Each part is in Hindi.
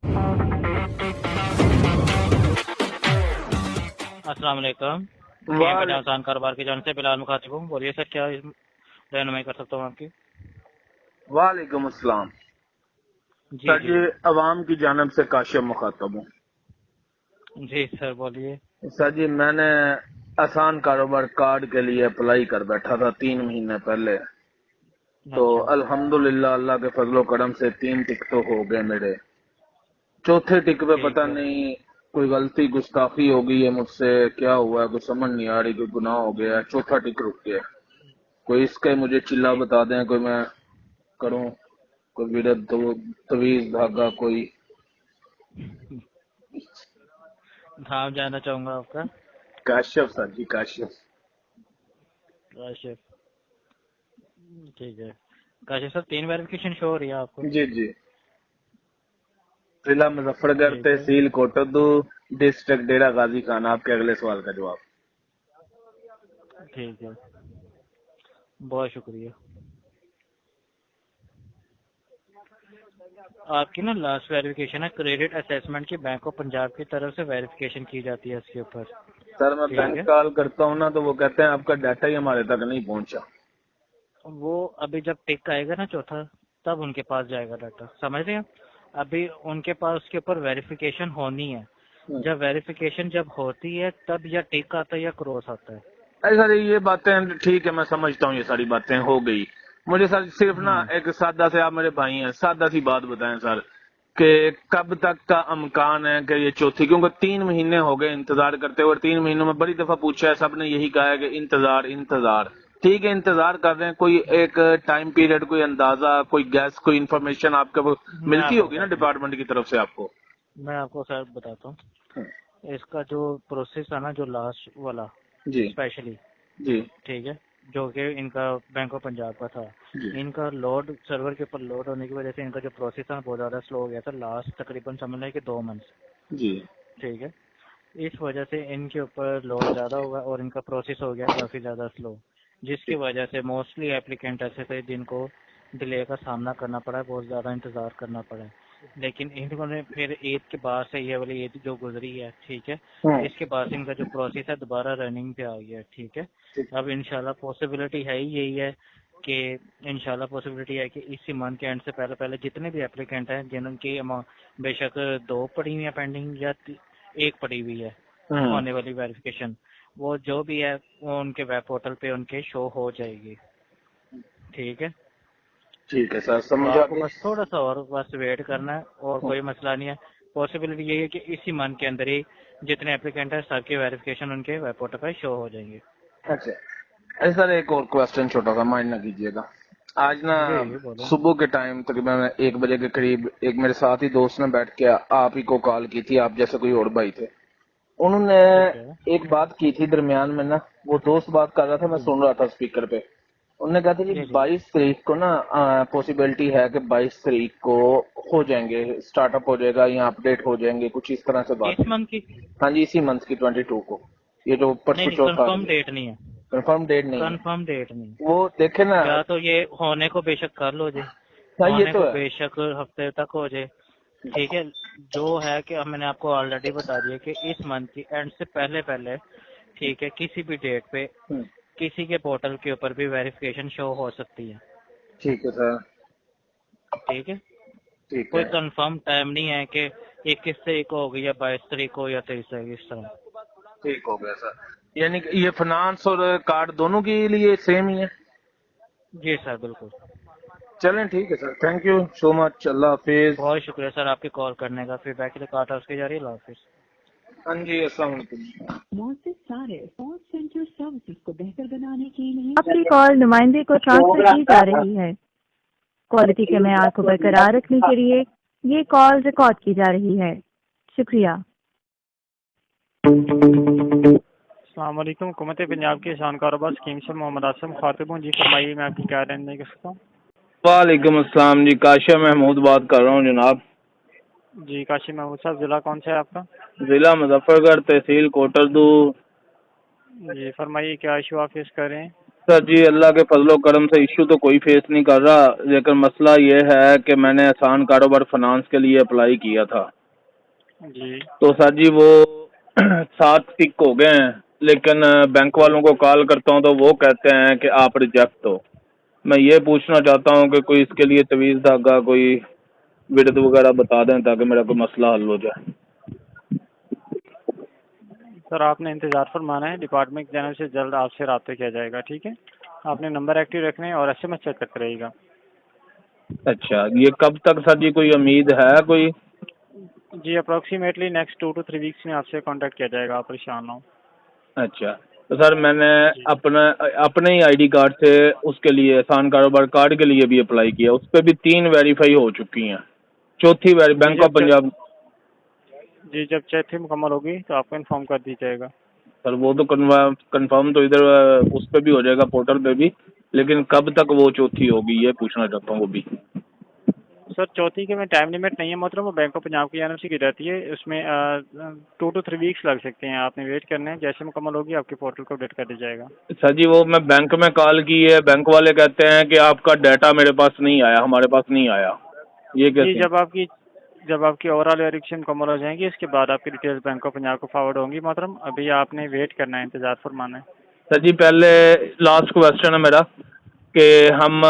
अस्सलाम वालेकुम। वाह, आसान कारोबार की जान से बिलाल मुखातिब हूँ। बोलिए सर, क्या रहनुमाई कर सकता हूँ आपकी? वालेकुम अस्सलाम। जी सर जी जी, अवाम की जानब से काशिफ मुखातब हूँ। जी सर बोलिए। सर जी, मैंने आसान कारोबार कार्ड के लिए अप्लाई कर बैठा था 3 महीने पहले। तो अच्छा अल्हम्दुलिल्लाह अल्लाह के फजलो करम से 3 टिक तो हो गए मेरे। चौथे टिक पे ठीक पता है। नहीं कोई गलती गुस्ताखी हो गई है मुझसे, क्या हुआ है कुछ समझ नहीं आ रही, कोई गुनाह हो गया है, चौथा टिक रुक गया। कोई इसका मुझे चिल्ला बता दें, कोई मैं करूँ, कोई विरत तवीज धागा कोई। नाम जानना चाहूँगा आपका? काश्यप सर जी, काश्यप। काशिफ। ठीक है। काशिफ सर, 3 वेरिफिकेशन शो हो रही है आपको? जी जी। जिला मुजफ्फरगढ़, ठीक है। तहसील कोटद्दू, डिस्ट्रिक्ट डेरा गाजी खान। आपके अगले सवाल का जवाब। ठीक है, बहुत शुक्रिया। आपकी ना लास्ट वेरिफिकेशन है क्रेडिट असेसमेंट की, बैंक ऑफ पंजाब की तरफ से वेरिफिकेशन की जाती है इसके ऊपर। सर मैं ठीक बैंक है। कॉल करता हूँ ना, तो वो कहते हैं आपका डाटा ही हमारे तक नहीं पहुंचा। वो अभी जब टिक आएगा ना चौथा, तब उनके पास जाएगा डाटा, समझ रहे हैं? अभी उनके पास उसके ऊपर वेरिफिकेशन होनी है। जब वेरिफिकेशन जब होती है तब या टिक आता है या क्रॉस आता है। अरे सर, ये बातें ठीक है, मैं समझता हूँ, ये सारी बातें हो गई। मुझे सर सिर्फ ना हम्म। एक सादा से, आप मेरे भाई हैं, सादा सी बात बताएं सर, कि कब तक का अमकान है कि ये चौथी, क्योंकि 3 महीने हो गए इंतजार करते हुए, और 3 महीनों में बड़ी दफा पूछा है, सबने यही कहा है कि इंतजार इंतजार। ठीक है, इंतजार कर रहे हैं, कोई एक टाइम पीरियड, कोई अंदाजा, कोई गैस, कोई इन्फॉर्मेशन आपको वो मैं मिलती आपको होगी ना बताता हूँ डिपार्टमेंट की तरफ से आपको? मैं आपको सर बताता हूँ। इसका जो प्रोसेस है ना, जो लास्ट वाला जी स्पेशली, जी ठीक है, जो कि इनका बैंक ऑफ पंजाब का था, जी इनका लोड सर्वर के ऊपर लोड होने की वजह से इनका जो प्रोसेस है बहुत ज़्यादा स्लो हो गया था लास्ट तकरीबन समझ लें कि 2 मंथ। जी। ठीक है। इस वजह से इनके ऊपर लोड ज़्यादा होगा और इनका प्रोसेस हो गया काफ़ी ज़्यादा स्लो, जिसकी वजह से मोस्टली एप्लीकेंट ऐसे थे जिनको डिले का सामना करना पड़ा है, बहुत ज़्यादा इंतज़ार करना पड़ा है। लेकिन इन्होंने फिर ईद के बाद से, ये वाली ईद जो गुजरी है, ठीक है, हम्म। इसके बाद से इनका जो प्रोसेस है दोबारा रनिंग पे आ गया है। ठीक है। अब इंशाल्लाह पॉसिबिलिटी है ही यही है कि इंशाल्लाह पॉसिबिलिटी है कि इसी मंथ के एंड से पहले पहले जितने भी एप्लीकेंट हैं जिनकी बेशक 2 पड़ी हुई है पेंडिंग या 1 पड़ी हुई है हम्म। होने वाली वेरिफिकेशन, वो जो भी है वो उनके वेब पोर्टल पे उनके शो हो जाएगी। ठीक है। ठीक है सर, तो समझा आपको के। बस थोड़ा सा और बस वेट करना है और कोई मसला नहीं है। पॉसिबिलिटी यही है कि इसी मंथ के अंदर ही जितने एप्लीकेंट है सबके वेरिफिकेशन उनके वेब पोर्टल पर शो हो जाएंगे। अच्छा। अरे सर, एक और क्वेश्चन छोटा सा, माइंड ना कीजिएगा। आज ना जी जी बोलो। सुबह के टाइम तकरीबन 1 बजे के करीब एक मेरे साथ ही दोस्त ने बैठ के आप ही को कॉल की थी, आप जैसे कोई और भाई थे। उन्होंने ठीक है। एक बात की थी दरमियान में ना, वो दोस्त बात कर रहा था, मैं जी सुन रहा था स्पीकर पे। उन्होंने कहा था जी जी जी। 22 तारीख को ना पॉसिबिलिटी है कि 22 तारीख को हो जाएंगे, स्टार्टअप हो जाएगा या अपडेट हो जाएंगे, कुछ इस तरह से बात इस थी। मंथ की? हाँ जी, इसी मंथ की 22 को, ये जो नहीं परसों नहीं, चौथा आ कंफर्म रही है। डेट नहीं है। कंफर्म डेट नहीं है। कंफर्म डेट नहीं। वो देखे ना। या तो ये होने को बेशक कर लो जी, हाँ, ये होने तो को है। बेशक हफ्ते तक हो जाए। ठीक है। जो है कि अब मैंने आपको ऑलरेडी बता दिया कि इस मंथ की एंड से पहले पहले, ठीक है, किसी भी डेट पे हम्म। किसी के पोर्टल के ऊपर भी वेरिफिकेशन शो हो सकती है। ठीक है सर। ठीक है। ठीक कोई है। कंफर्म टाइम नहीं है कि 21 तारीख को होगी या 22 तारीख को या 23 तारीख, इस तरह। ठीक हो गया सर। यानी कि ये फाइनेंस और कार्ड दोनों के लिए सेम ही है? जी सर बिल्कुल। चलें, ठीक है sir, thank you so much, अल्लाह हाफिज। बहुत शुक्रिया सर आपके कॉल करने का। फीडबैक के लिए काटा उसकी जा रही है। अल्लाह हाफिज़। हाँ जी, अस्सलाम वालेकुम। बहुत से सारे कॉल सेंटर सर्विसेज को बेहतर बनाने के लिए आपकी कॉल नुमाइंदे को ट्रांसफर की जा रही है। क्वालिटी के मेयार को बरकरार रखने के लिए ये कॉल रिकॉर्ड की जा रही है। शुक्रिया। अस्सलाम वालेकुम। हुकूमत पंजाब के आसान कारोबार स्कीम से मोहम्मद आसम खातिब हूँ। जी फरमाइए, मैं आपकी क्या रहने कर सकता हूँ? वालेकुम अस्सलाम जी, काशिफ महमूद बात कर रहा हूँ जनाब। जी काशिफ महमूद साहब, ज़िला कौन सा है आपका? जिला मुजफ्फरगढ़, तहसील कोटद्दू। जी फरमाइए, क्या इशू आप फेस कर रहे हैं? सर जी अल्लाह के फजलो करम से इशू तो कोई फेस नहीं कर रहा, लेकिन मसला ये है कि मैंने आसान कारोबार फाइनेंस के लिए अप्लाई किया था। जी तो सर जी वो 7 टिक हो गए हैं, लेकिन बैंक वालों को कॉल करता हूँ तो वो कहते हैं कि आप रिजेक्ट हो। मैं ये पूछना चाहता हूँ कि कोई इसके लिए तवीज़ धागा, कोई विडत वगैरह बता दें ताकि मेरा कोई मसला हल हो जाए। सर, आपने इंतज़ार फरमाना है, डिपार्टमेंट की जानिब से जल्द आपसे रब्ता किया जाएगा। ठीक है, आपने नंबर एक्टिव रखने हैं और SMS चेक करते रहिएगा। अच्छा, ये कब तक सर जी कोई उम्मीद है कोई? जी अप्रॉक्सीमेटली नेक्स्ट 2 to 3 वीक्स में आपसे कांटेक्ट किया जाएगा, आप परेशान ना हो। अच्छा, तो सर मैंने जी अपने ही ID कार्ड से उसके लिए आसान कारोबार कार्ड के लिए भी अप्लाई किया, उस पर भी 3 वेरीफाई हो चुकी हैं, चौथी जी बैंक ऑफ पंजाब। जब चौथी मुकम्मल होगी तो आपको इन्फॉर्म कर दी जाएगा। सर वो तो कंफर्म तो इधर उस पर भी हो जाएगा, पोर्टल पे भी, लेकिन कब तक वो चौथी होगी ये पूछना चाहता हूँ वो भी। सर चौथी के में टाइम लिमिट नहीं है मोहतरम, वो बैंक ऑफ पंजाब की जानिब से की रहती है, उसमें 2 to 3 वीक्स लग सकते हैं। आपने वेट करना है, जैसे मुकम्मल होगी आपके पोर्टल को अपडेट कर दिया जाएगा। सर जी वो मैं बैंक में कॉल की है, बैंक वाले कहते हैं कि आपका डाटा मेरे पास नहीं आया, हमारे पास नहीं आया, ये जी कैसे? जब आपकी ओवरऑल वेरिफिकेशन मुकम्मल हो जाएगी, इसके बाद आपकी डिटेल्स बैंक ऑफ पंजाब को फॉरवर्ड होंगी मोहतरम। अभी आपने वेट करना है, इंतज़ार फरमाना है। सर जी पहले लास्ट क्वेश्चन है मेरा कि हम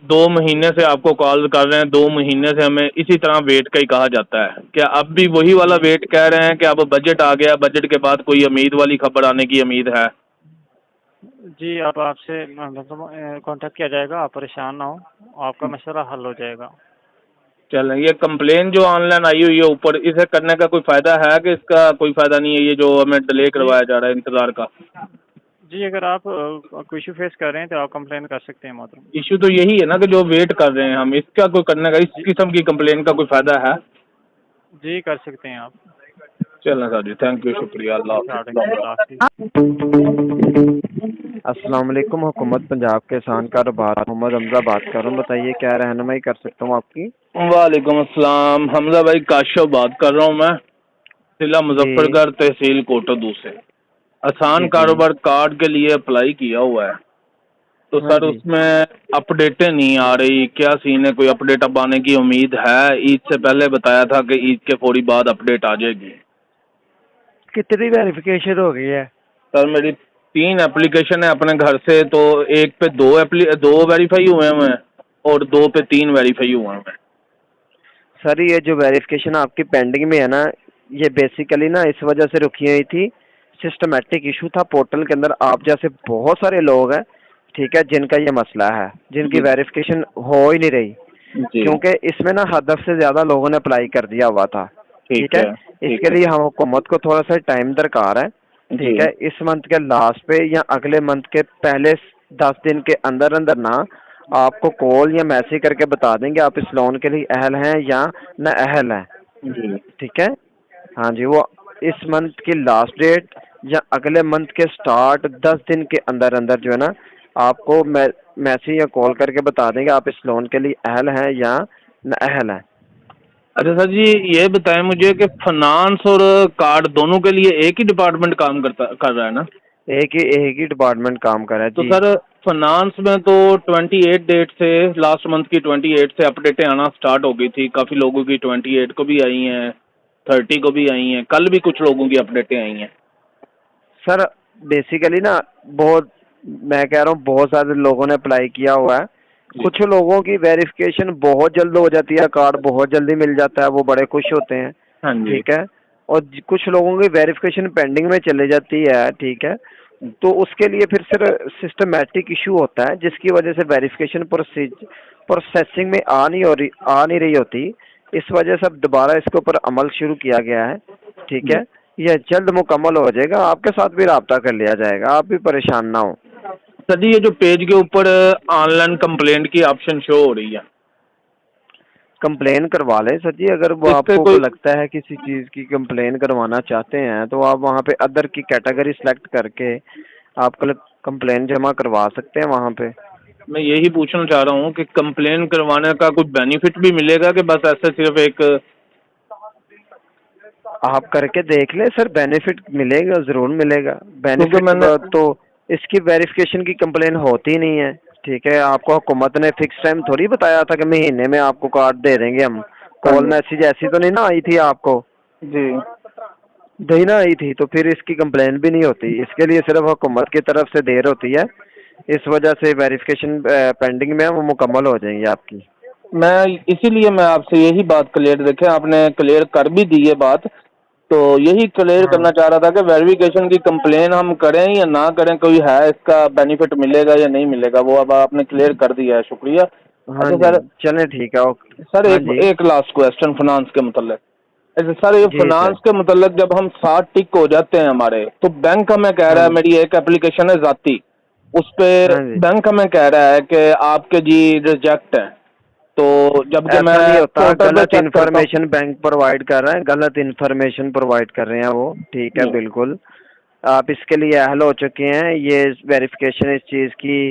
2 महीने से आपको कॉल कर रहे हैं, 2 महीने से हमें इसी तरह वेट का ही कहा जाता है, क्या अब भी वही वाला जी वेट कह रहे हैं कि अब बजट आ गया, बजट के बाद कोई उम्मीद वाली खबर आने की उम्मीद है? जी अब आपसे कांटेक्ट किया जाएगा, आप परेशान ना हो, आपका मसला हल हो जाएगा। चलें, ये कंप्लेन जो ऑनलाइन आई हुई है ऊपर, इसे करने का कोई फ़ायदा है कि इसका कोई फ़ायदा नहीं है, ये जो हमें डिले जी करवाया जा रहा है इंतज़ार का? जी अगर आप कोई इशू फेस कर रहे हैं तो आप कंप्लेन कर सकते हैं मोहतरम। इशू तो यही है ना कि जो वेट कर रहे हैं हम, इसका कोई करने का, इस जी किस्म की कंप्लेन का कोई फ़ायदा है? जी कर सकते हैं आप। चलें सर जी, थैंक यू, शुक्रिया, अल्लाह हाफ़िज़। अल्लाह हाफिज़। अस्सलाम वालेकुम। हुकूमत पंजाब के आसान कारोबार मोहम्मद हमजा बात कर रहा हूँ, बताइए क्या रहनुमाई कर सकता हूँ आपकी? वालेकुम अस्सलाम, हमजा भाई काशफ बात कर रहा हूँ मैं, जिला जी मुजफ्फरगढ़, तहसील कोटोदू से। आसान जी जी। कारोबार कार्ड के लिए अप्लाई किया हुआ है, तो हाँ सर जी। उसमें अपडेटें नहीं आ रही, क्या सीन है? कोई अपडेट अब आने की उम्मीद है? ईद से पहले बताया था कि ईद के फौरी बाद अपडेट आ जाएगी। कितनी वेरिफिकेशन हो गई है? सर मेरी 3 एप्लीकेशन है अपने घर से, तो एक पे 2 वेरीफाई हुए हैं और 2 पे 3 वेरीफाई हुए हैं। सर ये जो वेरिफिकेशन आपकी पेंडिंग में है ना, ये बेसिकली ना इस वजह से रुकी हुई थी, सिस्टमेटिक इशू था पोर्टल के अंदर। आप जैसे बहुत सारे लोग हैं, ठीक है, जिनका ये मसला है, जिनकी जी वेरिफिकेशन हो ही नहीं रही, जी, क्योंकि इसमें ना हदफ से ज़्यादा लोगों ने अप्लाई कर दिया हुआ था। ठीक ठीक है, है, ठीक इसके है। लिए हम हुकूमत को थोड़ा सा टाइम दरकार है। जी ठीक है, इस मंथ के लास्ट पे या अगले मंथ के पहले 10 दिन के अंदर अंदर ना आपको कॉल या मैसेज करके बता देंगे आप इस लोन के लिए अहल हैं या न अहल हैं। जी, ठीक है, हाँ जी, वो इस मंथ की लास्ट डेट या अगले मंथ के स्टार्ट 10 दिन के अंदर अंदर जो है ना आपको मैसेज या कॉल करके बता देंगे आप इस लोन के लिए अहल हैं या न अहल हैं। अच्छा सर जी ये बताएं मुझे कि फाइनेंस और कार्ड दोनों के लिए एक ही डिपार्टमेंट काम कर रहा है ना? एक ही डिपार्टमेंट काम कर रहा है तो जी। सर फाइनेंस में तो 28 डेट से, लास्ट मंथ की 28 से अपडेटें आना स्टार्ट हो गई थी, काफ़ी लोगों की 28 को भी आई हैं, 30 को भी आई हैं, कल भी कुछ लोगों की अपडेटें आई हैं। सर बेसिकली ना बहुत, मैं कह रहा हूँ बहुत सारे लोगों ने अप्लाई किया हुआ है। जी कुछ लोगों की वेरिफिकेशन बहुत जल्द हो जाती है, कार्ड बहुत जल्दी मिल जाता है, वो बड़े खुश होते हैं। हाँ जी। ठीक है, और कुछ लोगों की वेरिफिकेशन पेंडिंग में चले जाती है। ठीक है, तो उसके लिए फिर सर सिस्टमेटिक इशू होता है, जिसकी वजह से वेरिफिकेशन प्रोसेसिंग में आ नहीं रही होती। इस वजह से अब दोबारा इसके ऊपर अमल शुरू किया गया है। ठीक है, यह जल्द मुकम्मल हो जाएगा, आपके साथ भी रब्ता कर लिया जाएगा, आप भी परेशान ना हो। सर जी ये जो पेज के ऊपर ऑनलाइन कंप्लेंट की ऑप्शन शो हो रही है, कंप्लेन करवा लें सर जी, अगर वो इस पे आपको कोई? लगता है किसी चीज़ की कंप्लेन करवाना चाहते हैं तो आप वहाँ पे अदर की कैटेगरी सेलेक्ट करके आप कंप्लेन जमा करवा सकते हैं वहाँ पे। मैं यही पूछना चाह रहा हूँ कि कंप्लेन करवाने का कुछ बेनिफिट भी मिलेगा कि बस ऐसे सिर्फ एक? आप करके देख लें सर, बेनिफिट मिलेगा, ज़रूर मिलेगा क्योंकि बेनिफिट। मैंने तो इसकी वेरिफिकेशन की कंप्लेन होती नहीं है, ठीक है। आपको हुकूमत ने फिक्स टाइम थोड़ी बताया था कि महीने में आपको कार्ड दे देंगे हम। कॉल मैसेज ऐसी तो नहीं ना आई थी आपको? जी नहीं ना आई थी, तो फिर इसकी कंप्लेन भी नहीं होती। इसके लिए सिर्फ हुकूमत की तरफ से देर होती है, इस वजह से वेरिफिकेशन पेंडिंग में है, वो मुकम्मल हो जाएंगी आपकी। मैं इसीलिए मैं आपसे यही बात क्लियर, देखें आपने क्लियर कर भी दी है बात, तो यही क्लियर हाँ करना चाह रहा था कि वेरिफिकेशन की कंप्लेन हम करें या ना करें, कोई है इसका बेनिफिट मिलेगा या नहीं मिलेगा, वो अब आपने क्लियर कर दिया है, शुक्रिया। हाँ अच्छा जी, सर, चलें ठीक है, ओके। सर हाँ एक जी एक लास्ट क्वेश्चन फाइनेंस के मतलब। ऐसे सर ये जी फाइनेंस सर। के मतलब जब हम 60 टिक हो जाते हैं हमारे, तो बैंक हमें कह हाँ रहा है, जी मेरी एक एप्लीकेशन है जाती, उस पे हाँ जी, बैंक हमें कह रहा है कि आपके जी रिजेक्ट है, तो जबकि मैं ऐसा नहीं होता। पोर्टल पे गलत चेक करता हूँ। इन्फॉर्मेशन बैंक प्रोवाइड कर रहे हैं, गलत इन्फॉर्मेशन प्रोवाइड कर रहे हैं वो, ठीक है जी बिल्कुल। आप इसके लिए अहल हो चुके हैं। ये वेरिफिकेशन इस चीज़ की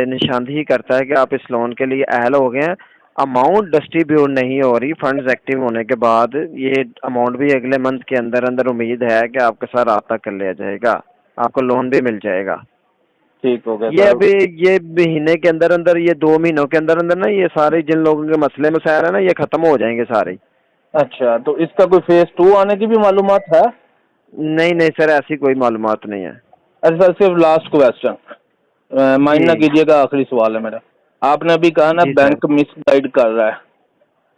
निशानदही करता है कि आप इस लोन के लिए अहल हो गए हैं। अमाउंट डिस्ट्रीब्यूट नहीं हो रही, फंड्स एक्टिव होने के बाद ये अमाउंट भी अगले मंथ के अंदर अंदर उम्मीद है कि आपके साथ रब्ता कर लिया जाएगा, आपको लोन भी मिल जाएगा। ठीक हो गया ये सर। अभी ये महीने के अंदर अंदर, ये 2 महीनों के अंदर अंदर ना, ये सारे जिन लोगों के मसले मसाइल है ना, ये खत्म हो जाएंगे सारे। अच्छा, तो इसका कोई फेज 2 आने की भी मालूमात है? नहीं नहीं सर, ऐसी कोई मालूमात नहीं है। अच्छा सर, सिर्फ लास्ट क्वेश्चन, माइंड ना जी कीजिएगा, आखिरी सवाल है मेरा। आपने अभी कहा ना जी सर। बैंक मिस गाइड कर रहा है,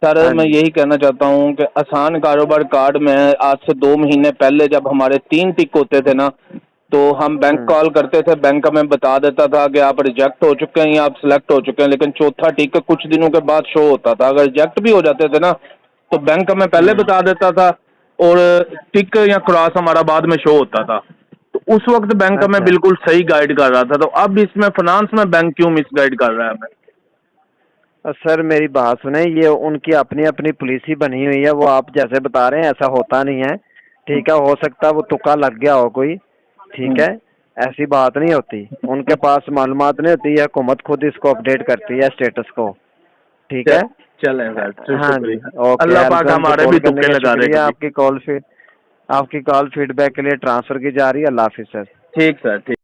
सर हाँ मैं जी यही कहना चाहता हूँ कि आसान कारोबार कार्ड में आज से 2 महीने पहले जब हमारे 3 टिक होते थे ना, तो हम बैंक कॉल करते थे, बैंक हमें बता देता था कि आप रिजेक्ट हो चुके हैं या आप सिलेक्ट हो चुके हैं, लेकिन चौथा टिक कुछ दिनों के बाद शो होता था। अगर रिजेक्ट भी हो जाते थे ना, तो बैंक हमें पहले बता देता था और टिक या क्रॉस हमारा बाद में शो होता था। तो उस वक्त बैंक हमें अच्छा। बिल्कुल सही गाइड कर रहा था, तो अब इसमें फाइनेंस में बैंक क्यों मिस गाइड कर रहा है हमें? सर मेरी बात सुने, ये उनकी अपनी अपनी पॉलिसी बनी हुई है, वो आप जैसे बता रहे हैं ऐसा होता नहीं है, ठीक है। हो सकता है वो तुक्का लग गया हो कोई, ठीक है। ऐसी बात नहीं होती, उनके पास मालूमात नहीं होती है, हुकूमत खुद इसको अपडेट करती है स्टेटस को, ठीक है। चलें सर, हाँ जी, शुक्रिया। ओके। अल्लाह पाक हेल्पलाइन पे हमारे कॉल भी करने तुक्के का लगा दे शुक्रिया। कभी। आपकी कॉल फीडबैक के लिए ट्रांसफर की जा रही है। अल्लाह हाफिज़ सर। ठीक सर, ठीक।